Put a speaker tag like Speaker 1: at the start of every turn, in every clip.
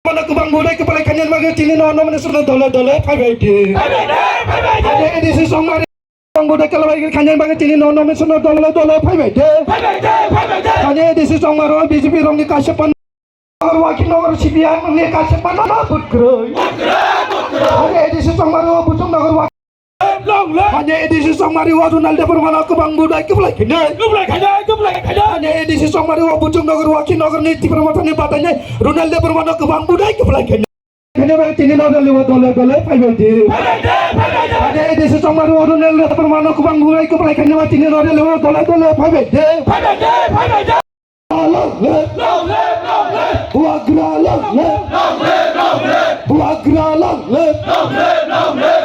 Speaker 1: Mana kubang budai kepala kanyan mage cini no mana sudah dole five ada edisi songmari kubang budai kepala kanyan mage cini no mana sudah dole five kanyan edisi songmaro BJP rongi kasepan wakil nogor CPI rongi kasepan no putro ada edisi songmaro bujung nogor hanya edisi songmari wa Ronald Permana kubang budai kepala kanyan hanya edisi songmari wa bujung nogor wakil nogor niti permatan batanya Ronald Permana kubang budai kepala kanyan kanyan cini no dole five ada edisi songmari wa Ronald Permana kubang budai kepala kanyan cini no dole five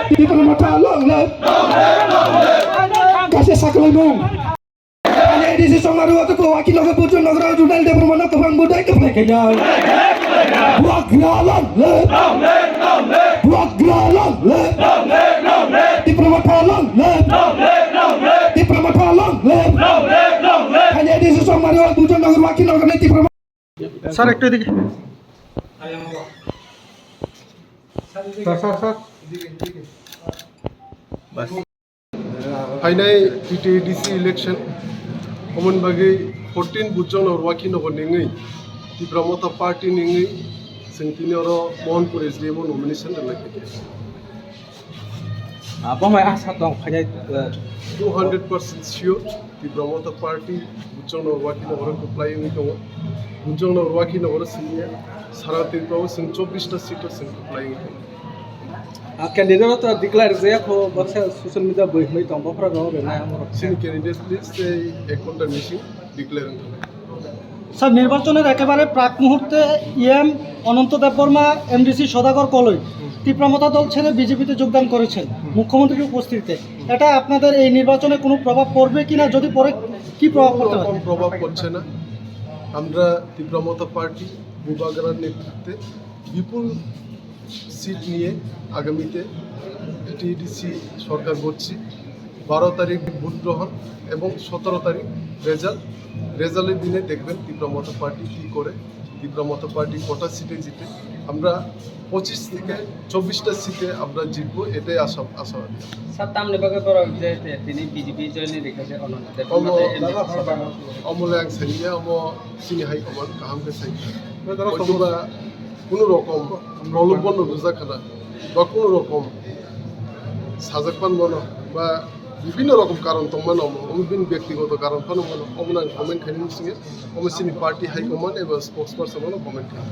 Speaker 1: di permata long kasih sakelung hanya edisi songmari wa tuku wakil nogor bujung nogor Ronald Permana kubang budai kepala kanyan di permata long di permata long hanya edisi songmari wa bujung nogor wakil nogor niti permata
Speaker 2: sir একটু এদিকে sir
Speaker 3: फाइनाय TTDC election अमन बागै 14 बुजन और वाकी नगर निङै ती प्रमोता party निङै जोंथिनि अर Mohanpur SDM nomination लाखिके
Speaker 2: बमाय आसा दं फाइनाय
Speaker 3: 200% sure ती प्रमोता party बुजन और वाकी नगर को प्लाइंग दङ बुजन और वाकी नगर सिनिया सारा तिरपाव जों 24 टा सीट जों प्लाइंग दङ
Speaker 2: कैंडिडेट डिक्लेयर जायाखौ बाथ्रा ससियेल मिडिया बयमै दंबाफोरा दङ बेना
Speaker 3: सिनि कैंडिडेट लिस्ट एक घंटा मिसिं डिक्लेयर
Speaker 4: স্যার নির্বাচনের একেবারে প্রাক মুহূর্তে অনন্ত দেববর্মা এমডিসি সদাগর কলই তীব্রমতা দল ছেড়ে বিজেপিতে যোগদান করেছেন মুখ্যমন্ত্রীর উপস্থিতিতে এটা আপনাদের এই নির্বাচনে কোনো প্রভাব পড়বে কিনা যদি পড়ে কি প্রভাব পড়তে পারে
Speaker 3: প্রভাব পড়ছে না আমরা তীব্রমতা পার্টি বুবাগরার নেতৃত্বে বিপুল সিট নিয়ে আগামীতে টিডিসি সরকার করছি 12 তারিখ ভোট গ্রহণ এবং 17 তারিখ রেজাল্টের দিনে দেখবেন তীব্রমতা পার্টি কী করে তীব্রমতা পার্টি কটা সিটে জিতে আমরা 25 থেকে 24টা সিটে আমরা জিতবো এটাই আশাবাদী
Speaker 5: স্যার তামনে বাগে বড় যে তিনি বিজেপি জয়েন রেখেছে
Speaker 3: অমূল্যাং সাইয়া চিনি হাই কমান কাহামকে সাই কোনো রকম প্রলোভন বুঝাখানা বা কোনো রকম সাজাকপান মনো বা বিভিন্ন রকম কারণ তোমার অমিন ব্যক্তিগত কারণ ফানো মনো অমন কমেন্ট খাইনি সিঙে অমসিনি পার্টি হাইকমান্ড এবং স্পোক্সপারসন কমেন্ট খাই